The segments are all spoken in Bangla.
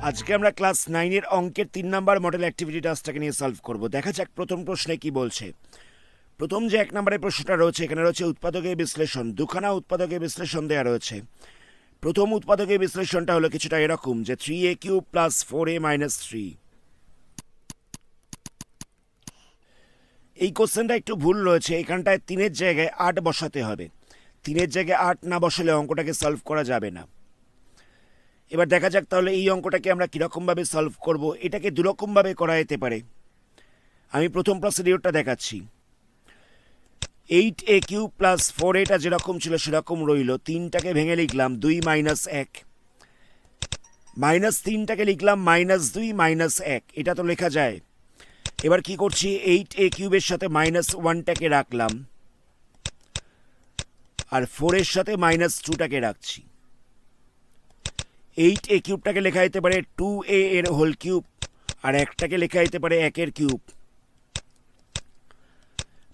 আজকে আমরা ক্লাস 9 এর অঙ্কের 3 নাম্বার মডেল অ্যাক্টিভিটি টাস্কটাকে নিয়ে সলভ করব। দেখা যাক প্রথম প্রশ্নে কি বলছে। প্রথম যে 1 নম্বরের প্রশ্নটা রয়েছে এখানে রয়েছে উৎপাদকের বিশ্লেষণ। দুখানা উৎপাদকের বিশ্লেষণ দেওয়া রয়েছে। প্রথম উৎপাদকের বিশ্লেষণটা হলো কিছুটা এরকম যে 3a³ + 4a - 3। এই কোশ্চেনটা একটু ভুল রয়েছে, এখানটায় 3-এর জায়গায় 8 বসাতে হবে। 3-এর জায়গায় 8 না বসালে অঙ্কটাকে সলভ করা যাবে না। এবার দেখা যাক তাহলে এই অঙ্কটাকে আমরা কীরকমভাবে সলভ করব। এটাকে দুরকমভাবে করা যেতে পারে। আমি প্রথম প্রসিডিওরটা দেখাচ্ছি। 8a³ + 4a যেরকম ছিল সেরকম রইল। 3টাকে ভেঙে লিখলাম 2 - 1, -3টাকে লিখলাম -2 - 1। এটা তো লেখা যায়। এবার কি করছি, 8a³ সাথে -1টাকে রাখলাম আর 4-এর সাথে -2টাকে রাখছি। 8a³ লেখা যেতে পারে 2a এর হোল কিউব আর একটাকে লেখা যেতে পারে 1-এর কিউব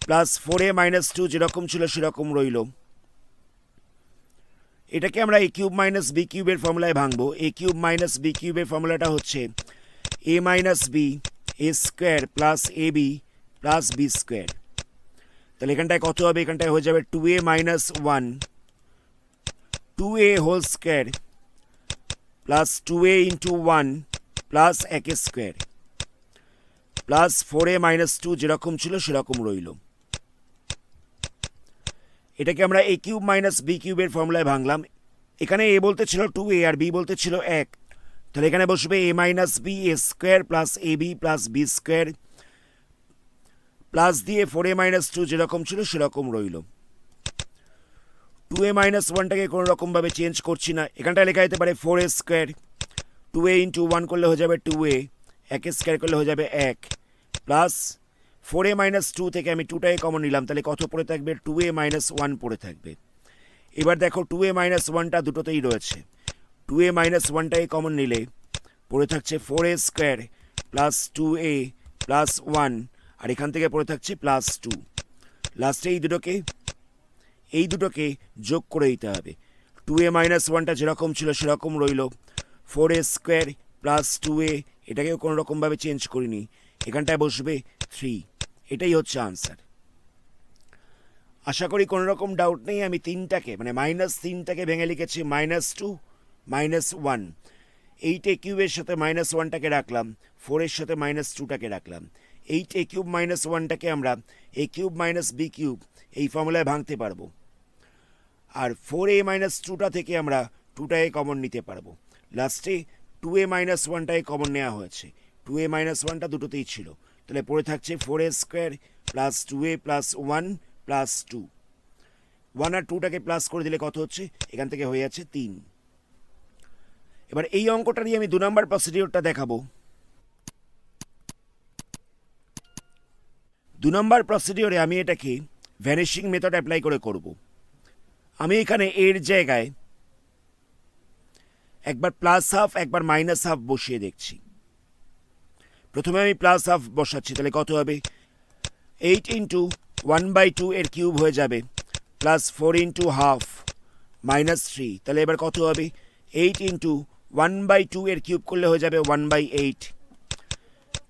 প্লাস 4a - 2 যেরকম ছিল সেরকম রইল। এটাকে আমরা a³ - b³ এর ফর্মুলায় ভাঙবো। a³ - b³ এর ফর্মুলাটা হচ্ছে a - b a² + ab + b²। তাহলে এখানটায় কত হবে? এখানটায় হয়ে যাবে 2a - 1 2a whole square plus 2a × 1 plus 1² plus 4a - 2 যেরকম ছিল সেরকম রইল। এটাকে আমরা a³ - b³ এর ফর্মুলায় ভাঙলাম। এখানে a বলতে ছিল 2a আর b বলতে ছিল 1। তাহলে এখানে বসবে a - b a² plus ab plus b² plus দিয়ে 4a - 2 যেরকম ছিল সেরকম রইল। 2a - 1টাকে কোনো রকমভাবে চেঞ্জ করছি না। এখানটায় লেখা যেতে পারে 4a²। 2a × 1 করলে হয়ে যাবে 2a, 1² করলে হয়ে যাবে 1 প্লাস 4a - 2 থেকে আমি 2টাকে কমন নিলাম। তাহলে কত পড়ে থাকবে? 2a - 1 পড়ে থাকবে। এবার দেখো 2a - 1টা দুটোতেই রয়েছে। 2a - 1টাকে কমন নিলে পড়ে থাকছে 4a² প্লাস 2a প্লাস 1 আর এখান থেকে পড়ে থাকছে প্লাস 2। লাস্টে এই দুটোকে যোগ করে দিতে হবে। 2a - 1টা যেরকম ছিল সেরকম রইল। 4a² প্লাস 2a এটাকেও কোনো রকমভাবে চেঞ্জ করিনি। এখানটায় বসবে 3। এটাই হচ্ছে আনসার। আশা করি কোনো রকম ডাউট নেই। আমি 3টাকে মানে -3টাকে ভেঙে লিখেছি -2 -1। 8a³ এর সাথে -1টাকে রাখলাম, 4-এর সাথে -2টাকে রাখলাম। 8a³ - 1টাকে আমরা a³ - b³ এই ফর্মুলায় ভাঙতে পারবো। আর 4a - 2টা থেকে আমরা 2টাকে কমন নিতে পারবো। লাস্টে 2a - 1টাকে কমন নেওয়া হয়েছে। 2a - 1টা দুটোতেই ছিল। তাহলে পড়ে থাকছে 4a² plus 2a plus 1 plus 2। 1 আর 2টাকে প্লাস করে দিলে কত হচ্ছে? এখান থেকে হয়ে যাচ্ছে 3। এবার এই অঙ্কটা নিয়ে আমি 2 নম্বর প্রসিডিওরটা দেখাবো। 2 নম্বর প্রসিডিওরে আমি এটাকে ভ্যানিশিং মেথড অ্যাপ্লাই করে করব। আমি এখানে এর জায়গায় একবার +½ একবার -½ বসিয়ে দেখছি। প্রথমে আমি +½ বসাচ্ছি। তাহলে কত হবে? 8 × 1/2 এর কিউব হয়ে যাবে প্লাস 4 × ½ -3। তাহলে এবার কত হবে? 8 × 1/2 এর কিউব করলে হয়ে যাবে 1/8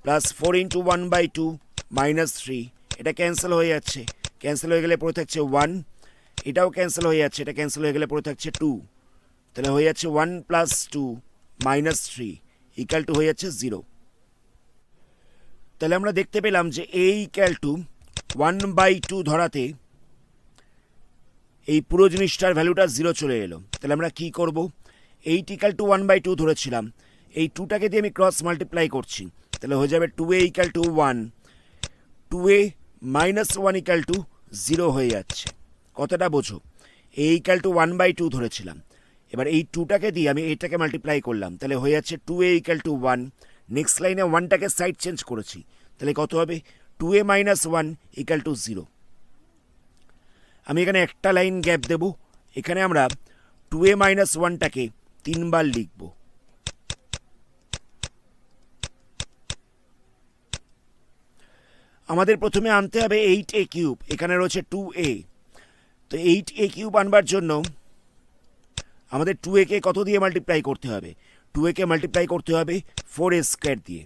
প্লাস 4 × 1/2 -3। এটা ক্যান্সেল হয়ে যাচ্ছে। ক্যান্সেল হয়ে গেলে পড়ে থাকছে 1। এটাও ক্যান্সেল হয়ে যাচ্ছে। এটা ক্যান্সেল হয়ে গেলে পড়ে থাকছে 2। তাহলে হয়ে যাচ্ছে 1 + 2 -3 = হয়ে যাচ্ছে 0। তাহলে আমরা দেখতে পেলাম যে a = 1/2 ধরাতে এই পুরো জিনিসটার ভ্যালুটা 0 চলে এলো। তাহলে আমরা কি করব? 8 = 1/2 ধরেছিলাম, এই 2টাকে দিয়ে আমি ক্রস মাল্টিপ্লাই করছি। তাহলে হয়ে যাবে 2a = 1, 2a - 1 = 0 হয়ে যাচ্ছে। কতটা বোঝো? a = 1/2 ধরেছিলাম। এবার এই 2টাকে দিয়ে আমি এইটাকে মাল্টিপ্লাই করলাম। তাহলে হয়ে যাচ্ছে 2a = 1। নেক্সট লাইনে 1টাকে সাইড চেঞ্জ করেছি। তাহলে কত হবে? 2a - 1 = 0। আমি এখানে একটা লাইন গ্যাপ দেব। এখানে আমরা 2a - 1টাকে 3 বার লিখব। আমাদের প্রথমে আনতে হবে 8a³। এখানে রয়েছে 2a। তো 8a³ আনবার জন্য আমাদের 2a কে কত দিয়ে মাল্টিপ্লাই করতে হবে? 2a কে মাল্টিপ্লাই করতে হবে 4a স্কোয়ার দিয়ে।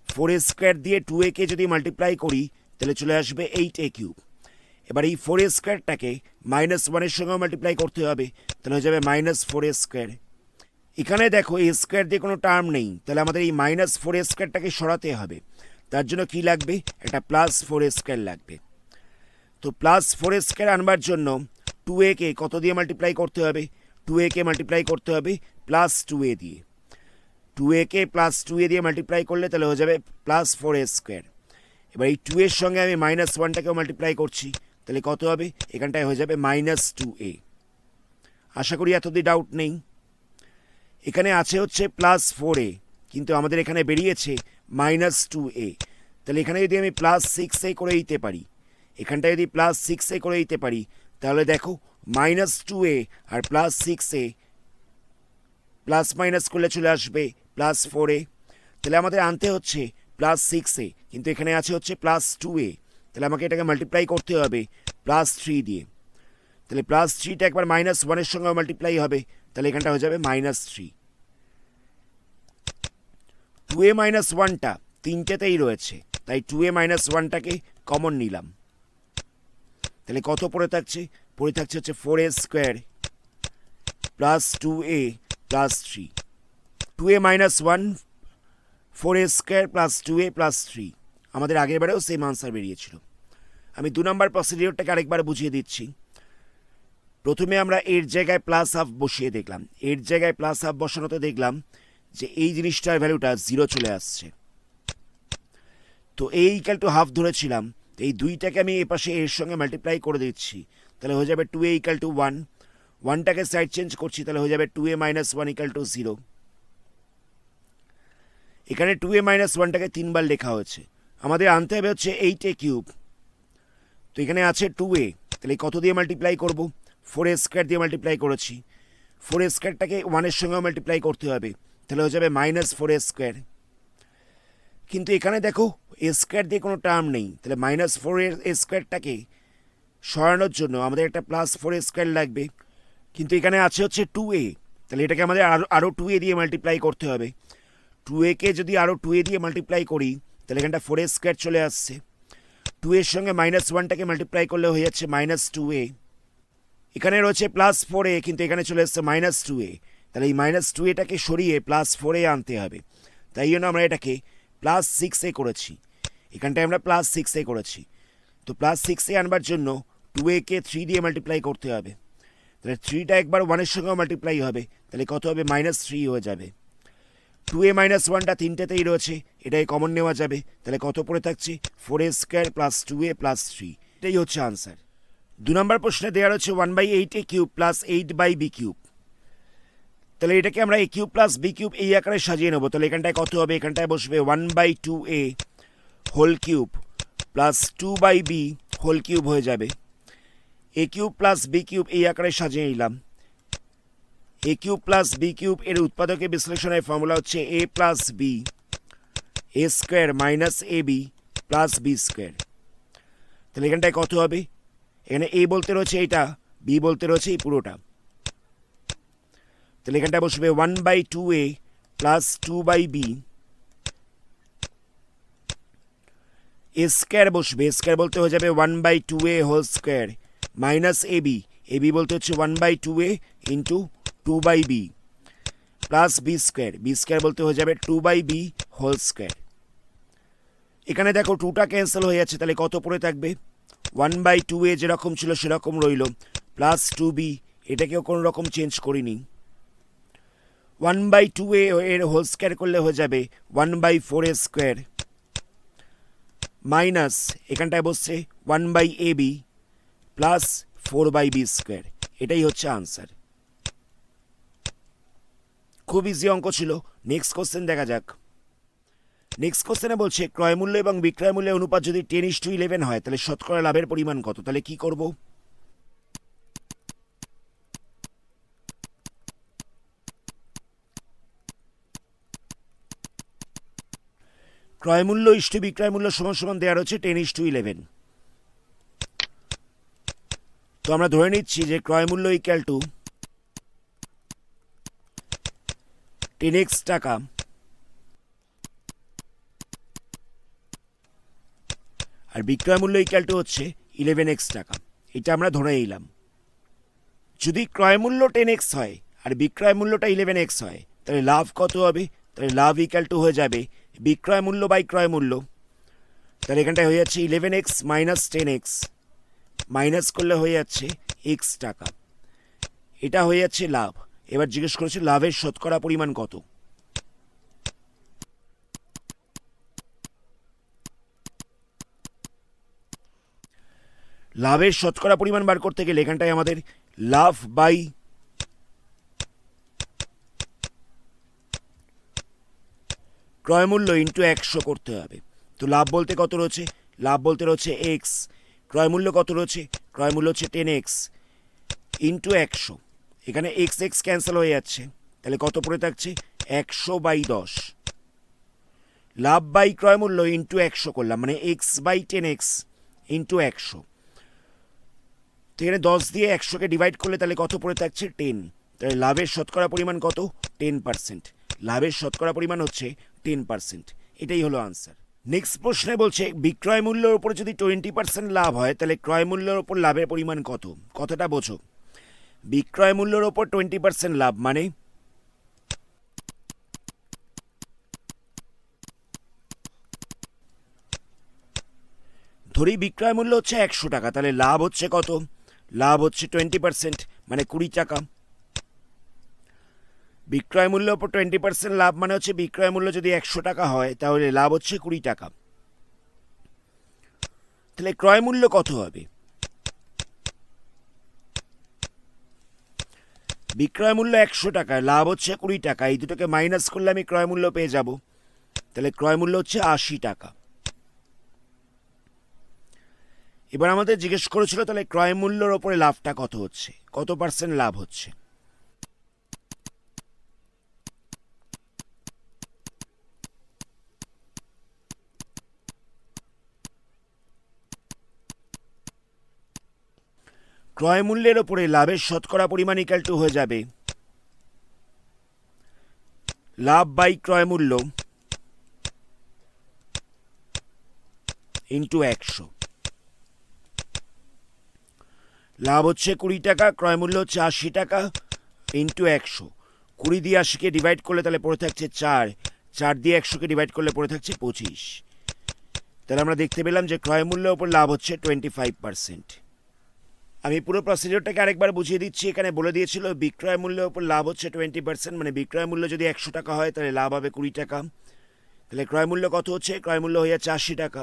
4a স্কোয়ার দিয়ে 2a কে যদি মাল্টিপ্লাই করি তাহলে চলে আসবে 8a কিউব। এবার এই 4a স্কোয়ারটাকে -1 সঙ্গে মাল্টিপ্লাই করতে হবে, তাহলে হয়ে যাবে -4a স্কোয়ার। এখানে দেখো এ স্কোয়ার দিয়ে কোনো টার্ম নেই, তাহলে আমাদের এই -4a স্কোয়ারটাকে সরাতে হবে। তার জন্য কি লাগবে, একটা +4a স্কোয়ার লাগবে। তো +4a স্কোয়ার আনবার জন্য 2a কে কত দিয়ে মাল্টিপ্লাই করতে হবে, 2a কে মাল্টিপ্লাই করতে হবে +2a দিয়ে। 2a কে +2a দিয়ে মাল্টিপ্লাই করলে তাহলে হয়ে যাবে +4a স্কোয়ার। এবার এই 2 এর সঙ্গে আমি -1টাকেও মাল্টিপ্লাই করছি, তাহলে কত হবে, এখানটায় হয়ে যাবে -2a। আশা করি এতদিন ডাউট নেই। এখানে আছে হচ্ছে +4a, কিন্তু আমাদের এখানে বেরিয়েছে -2a। তাহলে এখানে যদি আমি +6a করে দিতে পারি, এখানটায় যদি +6a করে দিতে পারি, তাহলে দেখো -2a আর +6a প্লাস মাইনাস করলে চলে আসবে +4a। তাহলে আমাদের আনতে হচ্ছে +6a, কিন্তু এখানে আছে হচ্ছে +2a। তাহলে আমাকে এটাকে মাল্টিপ্লাই করতে হবে +3 দিয়ে। তাহলে +3টা একবার -1 সঙ্গে মাল্টিপ্লাই হবে, তাহলে এখানটা হয়ে যাবে -3। 2a - 1টা তিনটেতেই রয়েছে, তাই 2a - 1টাকে কমন নিলাম। তাহলে কত পড়ে থাকছে, পড়ে থাকছে হচ্ছে 4a square +2a +3। 2a - 1 4a square +2a +3। আমাদের আগের বারেও সেম আনসার বেরিয়েছিল। আমি 2 নম্বর প্রসিডিওরটাকে আরেকবার বুঝিয়ে দিচ্ছি। প্রথমে আমরা এর জায়গায় +1/2 বসিয়ে দেখলাম। এর জায়গায় +1/2 বসানোতে দেখলাম যে এই জিনিসটার ভ্যালুটা 0 চলে আসছে। তো এই = 1/2 ধরেছিলাম, তো এই 2টাকে আমি এপাশে এর সঙ্গে মাল্টিপ্লাই করে দিচ্ছি, তাহলে হয়ে যাবে 2a = 1। 1টাকে সাইড চেঞ্জ করছি, তাহলে হয়ে যাবে 2a - 1 = 0। এখানে 2a - 1টাকে 3 বার লেখা হয়েছে। আমাদের আনতে হবে হচ্ছে 8a কিউব। তো এখানে আছে 2a, তাহলে কত দিয়ে মাল্টিপ্লাই করব, 4a স্কোয়ার দিয়ে মাল্টিপ্লাই করেছি। 4a স্কোয়ারটাকে 1 এর সঙ্গে মাল্টিপ্লাই করতে হবে, তাহলে হয়ে যাবে -4a স্কোয়ার। কিন্তু এখানে দেখো এ স্কোয়ার দিয়ে কোনো টার্ম নেই, তাহলে -4a স্কোয়ারটাকে সরানোর জন্য আমাদের একটা +4a স্কোয়ার লাগবে। কিন্তু এখানে আছে হচ্ছে 2a, তাহলে এটাকে আমাদের আরও 2a দিয়ে মাল্টিপ্লাই করতে হবে। 2a কে যদি আরও 2a দিয়ে মাল্টিপ্লাই করি, তাহলে এখানটা 4a স্কোয়ার চলে আসছে। 2 এর সঙ্গে -1টাকে মাল্টিপ্লাই করলে হয়ে যাচ্ছে -2a। এখানে রয়েছে +4a, কিন্তু এখানে চলে আসছে -2a। তাহলে এই -2aটাকে সরিয়ে +4a আনতে হবে। তাই জন্য আমরা এটাকে +6a করেছি। এখানটায় আমরা +6a করেছি। তো +6a আনবার জন্য 2a কে 3 দিয়ে মাল্টিপ্লাই করতে হবে। তাহলে 3টা একবার 1 এর সঙ্গেও মাল্টিপ্লাই হবে, তাহলে কত হবে, -3 হয়ে যাবে। 2a - 1টা তিনটেতেই রয়েছে, এটাই কমন নেওয়া যাবে। তাহলে কত পড়ে থাকছে, 4a স্কোয়ার +2a +3। এটাই হচ্ছে আনসার। 2 নম্বর প্রশ্নে দেওয়া রয়েছে 1/8a কিউব +8/b কিউব। তাহলে এটাকে আমরা a কিউব + b কিউব এই আকারে সাজিয়ে নেবো। তাহলে এখানটায় কত হবে, এখানটায় বসবে 1/2a whole cube +2/b whole cube হয়ে যাবে। a কিউব + b কিউব এই আকারে সাজিয়ে নিলাম। a কিউব + b কিউব এর উৎপাদকের বিশ্লেষণের ফর্মুলা হচ্ছে a + b a square -ab + b square. তাহলে এখানটায় কত হবে, এখানে a বলতে রয়েছে এইটা, b বলতে রয়েছে এই পুরোটা। তাহলে এখানটায় বসবে 1/2a + 2/b। a স্কোয়ার বসবে, a স্কোয়ার বলতে হয়ে যাবে 1/2a whole square -ab, ab বলতে হচ্ছে 1/2a into 2/b plus b square, b square বলতে হয়ে যাবে 2/b হোল স্কোয়ার। এখানে দেখো 2টা ক্যান্সেল হয়ে যাচ্ছে, তাহলে কত পড়ে থাকবে, 1/2a যেরকম ছিল সেরকম রইল প্লাস 2b, এটাকেও কোনো রকম চেঞ্জ করিনি। 1/2a এর হোল স্কোয়ার করলে হয়ে যাবে 1/4a স্কোয়ার মাইনাস এখানটায় বসছে 1/ab প্লাস 4/b স্কোয়ার। এটাই হচ্ছে আনসার। খুব ইজি অঙ্ক ছিল। নেক্সট কোশ্চেন দেখা যাক। নেক্সট কোশ্চেনে বলছে ক্রয় মূল্য এবং বিক্রয় মূল্যের অনুপাত যদি 10:11 হয়, তাহলে শতকরা লাভের পরিমাণ কত। তাহলে কি করব, ক্রয় মূল্য ইস্টু বিক্রয় মূল্য সমান দেওয়া রয়েছে 10:11। তো আমরা ধরে নিচ্ছি যে ক্রয় মূল্য ইকুয়াল টু 10x টাকা আর বিক্রয় মূল্য ইকুয়াল টু হচ্ছে 11x টাকা। এটা আমরা ধরে নিলাম। যদি ক্রয় মূল্য 10x হয় আর বিক্রয় মূল্যটা 11x হয় তাহলে লাভ কত হবে? তাহলে লাভ ইকুয়াল টু হয়ে যাবে বিক্রয় মূল্য বাই ক্রয় মূল্য। তাহলে এখানটায় হয়ে যাচ্ছে 11x মাইনাস 10x, মাইনাস করলে হয়ে যাচ্ছে x টাকা। এটা হয়ে যাচ্ছে লাভ। এবার জিজ্ঞেস করেছে লাভের শতকরা পরিমাণ কত। লাভের শতকরা পরিমাণ বার করতে গেলে এখানটায় আমাদের লাভ বাই ক্রয় মূল্য ইন্টু 100 করতে হবে। তো লাভ বলতে কত রয়েছে? লাভ বলতে রয়েছে এক্স, ক্রয় মূল্য কত রয়েছে? ক্রয় মূল্য হচ্ছে 10x ইন্টু 100। এখানে এক্স এক্স ক্যান্সেল হয়ে যাচ্ছে, তাহলে কত পড়ে থাকছে? 100/10। লাভ বাই ক্রয় মূল্য ইন্টু 100 করলাম, মানে এক্স বাই 10x ইন্টু 100। তো এখানে 10 দিয়ে 100কে ডিভাইড করলে তাহলে কত পড়ে থাকছে? 10। তাহলে লাভের শতকরা পরিমাণ কত? 10%। লাভের শতকরা পরিমাণ হচ্ছে 10%। এটাই হলো আনসার। নেক্সট প্রশ্নে বলছে বিক্রয় মূল্যের উপরে যদি 20% লাভ হয় তাহলে ক্রয় মূল্যের উপর লাভের পরিমাণ কত? কথাটা বোঝো। বিক্রয় মূল্যের ওপর 20% লাভ মানে ধরি বিক্রয় মূল্য হচ্ছে 100 টাকা, তাহলে লাভ হচ্ছে কত? লাভ হচ্ছে 20%, মানে 20 টাকা। বিক্রয় মূল্যের ওপর 20% লাভ মানে হচ্ছে বিক্রয় মূল্য যদি 100 টাকা হয় তাহলে লাভ হচ্ছে 20 টাকা। তাহলে ক্রয় মূল্য কত হবে? বিক্রয় মূল্য 100 টাকা, লাভ হচ্ছে 20 টাকা। এই দুটোকে মাইনাস করলে আমি ক্রয় মূল্য পেয়ে যাব। তাহলে ক্রয় মূল্য হচ্ছে 80 টাকা। এবার আমাদের জিজ্ঞেস করেছিল তাহলে ক্রয় মূল্যের ওপরে লাভটা কত হচ্ছে, কত পার্সেন্ট লাভ হচ্ছে। ক্রয় মূল্যের ওপরে লাভের শতকরা পরিমাণ ইকুয়াল টু হয়ে যাবে লাভ বাই ক্রয় মূল্য ইন্টু 100। লাভ হচ্ছে 20 টাকা, ক্রয় মূল্য হচ্ছে 80 টাকা ইন্টু 100। 20 দিয়ে 80কে ডিভাইড করলে তাহলে পড়ে থাকছে 4, 4 দিয়ে 100কে ডিভাইড করলে পড়ে থাকছে 25। তাহলে আমরা দেখতে পেলাম যে ক্রয় মূল্যের ওপর লাভ হচ্ছে 25%। আমি পুরো প্রসিডিওরটাকে আরেকবার বুঝিয়ে দিচ্ছি। এখানে বলে দিয়েছিল বিক্রয় মূল্যের ওপর লাভ হচ্ছে 20%, মানে বিক্রয় মূল্য যদি 100 টাকা হয় তাহলে লাভ হবে 20 টাকা। তাহলে ক্রয় মূল্য কত হচ্ছে? ক্রয় মূল্য হয়ে যাচ্ছে 80 টাকা।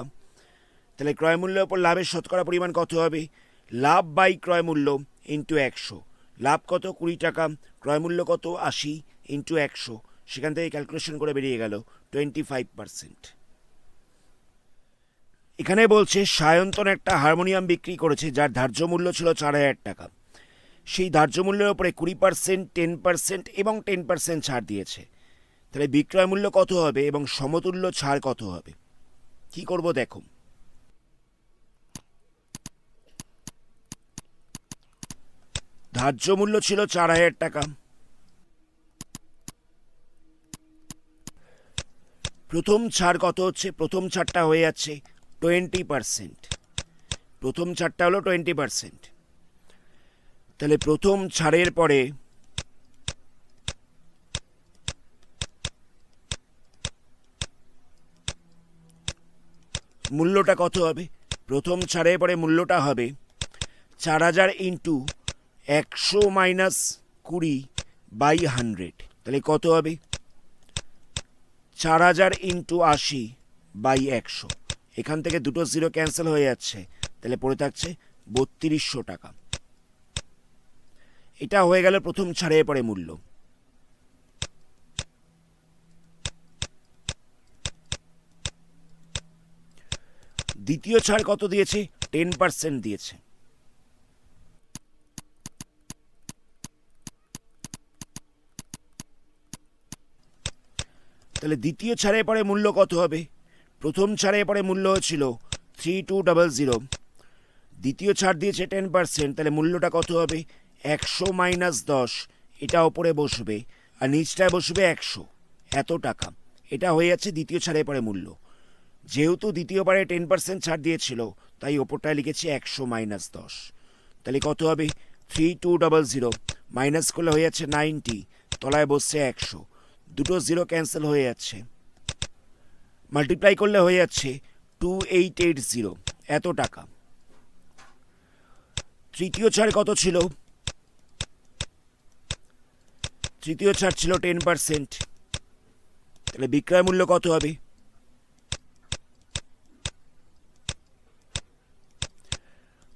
তাহলে ক্রয় মূল্যের ওপর লাভের শতকরা পরিমাণ কত হবে? লাভ বাই ক্রয় মূল্য ইন্টু 100। লাভ কত? 20 টাকা, ক্রয় মূল্য কত? 80 ইন্টু 100। সেখান থেকে ক্যালকুলেশন করে বেরিয়ে গেল 25%। এখানে বলছে সায়ন্তন একটা হারমোনিয়াম বিক্রি করেছে যার ধার্য মূল্য ছিল 4000 টাকা। সেই ধার্য মূল্যের ওপরে 20%, 10% এবং 10% ছাড় দিয়েছে। তাহলে বিক্রয় মূল্য কত হবে এবং সমতুল্য ছাড় কত হবে? কি করব দেখো। ধার্য মূল্য ছিল 4000 টাকা। প্রথম ছাড় কত হচ্ছে? প্রথম ছাড়টা হয়ে যাচ্ছে 20%। প্রথম ছাড়টা হলো 20%। তাহলে প্রথম ছাড়ের পরে মূল্যটা কত হবে? প্রথম ছাড়ের পরে মূল্যটা হবে 4000 ইন্টু 100 মাইনাস 20/100। তাহলে কত হবে? 4000 ইন্টু 80/100। এখান থেকে দুটো জিরো ক্যান্সেল হয়ে যাচ্ছে, তাহলে পড়ে থাকছে 3200 টাকা। এটা হয়ে গেল প্রথম ছাড়ের পরে মূল্য। দ্বিতীয় ছাড় কত দিয়েছে? 10% দিয়েছে। তাহলে দ্বিতীয় ছাড়ের পরে মূল্য কত হবে? প্রথম ছাড়ের পরে মূল্য ছিল 3200। দ্বিতীয় ছাড় দিয়েছে 10%, তাহলে মূল্যটা কত হবে? 100 মাইনাস 10, এটা ওপরে বসবে আর নিচটায় বসবে 100, এত টাকা। এটা হয়ে যাচ্ছে দ্বিতীয় ছাড়ের পরে মূল্য। যেহেতু দ্বিতীয়বারে 10% ছাড় দিয়েছিল, তাই ওপরটায় লিখেছি 100 মাইনাস 10। তাহলে কত হবে? 3200 মাইনাস করলে হয়ে যাচ্ছে 90, তলায় বসছে 100, দুটো জিরো ক্যান্সেল হয়ে যাচ্ছে, মাল্টিপ্লাই করলে হয়ে যাচ্ছে 2880, এত টাকা। তৃতীয় ছাড় কত ছিল? তৃতীয় ছাড় ছিল 10%, তাহলে বিক্রয় মূল্য কত হবে?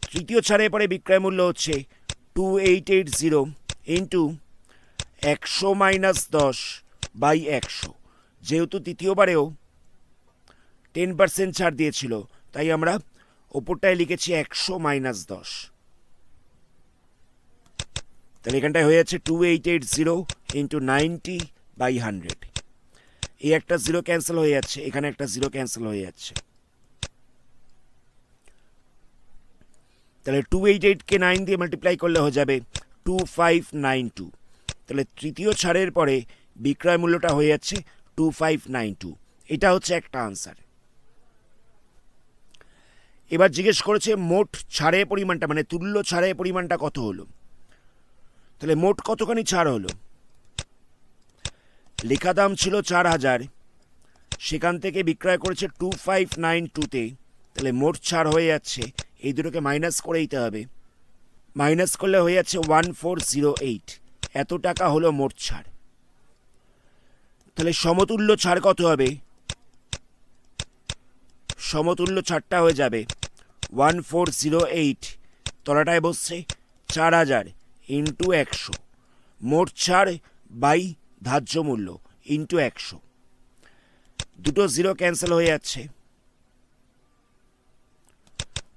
তৃতীয় ছাড়ের পরে বিক্রয় মূল্য হচ্ছে 2880 ইন্টু 100 মাইনাস 10 বাই 100। যেহেতু তৃতীয়বারেও 10% ছাড় দিয়েছিল, তাই আমরা ওপরটায় লিখেছি 100 মাইনাস 10। তাহলে এখানটায় হয়ে যাচ্ছে 2880 ইন্টু 90 বাই 100। এই একটা জিরো ক্যান্সেল হয়ে যাচ্ছে, এখানে একটা জিরো ক্যান্সেল হয়ে যাচ্ছে। তাহলে 288কে 9 দিয়ে মাল্টিপ্লাই করলে হয়ে যাবে 2592। তাহলে তৃতীয় ছাড়ের পরে বিক্রয় মূল্যটা হয়ে যাচ্ছে 2592। এটা হচ্ছে একটা আনসার। এবার জিজ্ঞেস করেছে মোট ছাড়ের পরিমাণটা, মানে তুল্য ছাড়ের পরিমাণটা কত হলো। তাহলে মোট কতখানি ছাড় হলো? লেখা দাম ছিল 4000, সেখান থেকে বিক্রয় করেছে 2592তে, তাহলে মোট ছাড় হয়ে যাচ্ছে, এই দুটোকে মাইনাস করে দিতে হবে, মাইনাস করলে হয়ে যাচ্ছে 1408, এত টাকা হলো মোট ছাড়। তাহলে সমতুল্য ছাড় কত হবে? সমতুল্য ছাড়টা হয়ে যাবে 1408, তলাটায় বসছে 4000 ইন্টু 100, মোট ছাড় বাই ধার্য মূল্য ইন্টু 100, দুটো জিরো ক্যান্সেল হয়ে যাচ্ছে,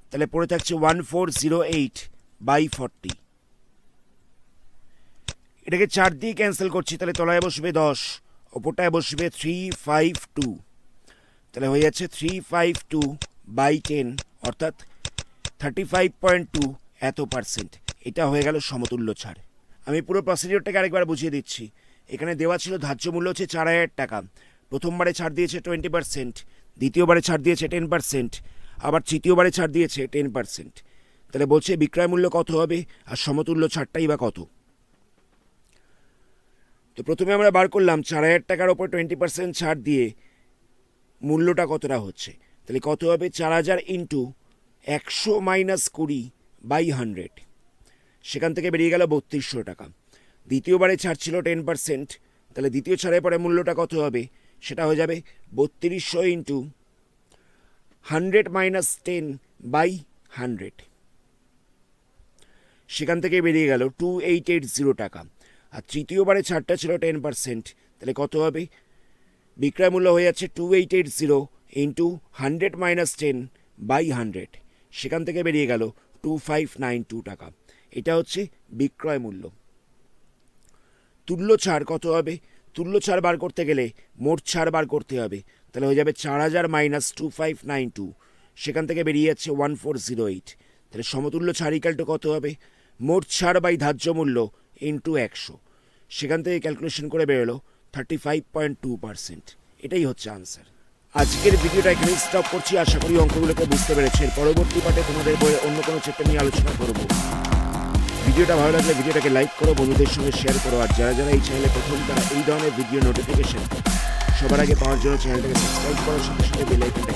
তাহলে পড়ে থাকছে 1408 বাই 40। এটাকে 4 দিয়ে ক্যান্সেল করছি, তাহলে তলায় বসবে 10, ওপরটায় বসবে 352, তাহলে হয়ে যাচ্ছে 352 বাই 10, অর্থাৎ 35.2, এত পার্সেন্ট। এটা হয়ে গেল সমতুল্য ছাড়। আমি পুরো প্রসিডিওরটাকে আরেকবার বুঝিয়ে দিচ্ছি। এখানে দেওয়া ছিল ধার্য মূল্য হচ্ছে 4000 টাকা, প্রথমবারে ছাড় দিয়েছে 20%, দ্বিতীয়বারে ছাড় দিয়েছে 10%, আবার তৃতীয়বারে ছাড় দিয়েছে 10%। তাহলে বলছে বিক্রয় মূল্য কত হবে আর সমতুল্য ছাড়টাই বা কত। তো প্রথমে আমরা বার করলাম 4000 টাকার ওপর 20% ছাড় দিয়ে মূল্যটা কতটা হচ্ছে। তাহলে কত হবে? 4000 ইন্টু 100 মাইনাস 20 বাই 100, সেখান থেকে বেরিয়ে গেল 3200 টাকা। দ্বিতীয়বারে ছাড় ছিল 10%, তাহলে দ্বিতীয় ছাড়ের পরে মূল্যটা কত হবে? সেটা হয়ে যাবে 3200 ইন্টু 100 মাইনাস 10 বাই 100, সেখান থেকে বেরিয়ে গেল 2880 টাকা। আর তৃতীয়বারে ছাড়টা ছিল 10%, তাহলে কত হবে? বিক্রয় মূল্য হয়ে যাচ্ছে 2880 ইন্টু 100 মাইনাস 10 বাই 100, সেখান থেকে বেরিয়ে গেল 2592 টাকা। এটা হচ্ছে বিক্রয় মূল্য। তুল্য ছাড় কত হবে? তুল্য ছাড় বার করতে গেলে মোট ছাড় বার করতে হবে, তাহলে হয়ে যাবে 4000 মাইনাস 2592, সেখান থেকে বেরিয়ে যাচ্ছে 1408। তাহলে সমতুল্য ছাড় ইকাল টু কত হবে? মোট ছাড় বাই ধার্য মূল্য ইন্টু 100, সেখান থেকে ক্যালকুলেশন করে বেরোলো 35.2%। এটাই হচ্ছে আনসার। আজকের ভিডিওটা এখানেই স্টপ করছি। আশা করি অঙ্কগুলোকে বুঝতে পেরেছেন। পরবর্তী পার্টে তোমাদের বইয়ে অন্য কোনো চ্যাপ্টার নিয়ে আলোচনা করব। ভিডিওটা ভালো লাগলে ভিডিওটাকে লাইক করো, বন্ধুদের সঙ্গে শেয়ার করো। আর যারা যারা এই চ্যানেলে প্রথম, তারা এই ধরনের ভিডিও নোটিফিকেশন সবার আগে পাওয়ার জন্য চ্যানেলটাকে সাবস্ক্রাইব করার সাথে সাথে বেল আইকনটা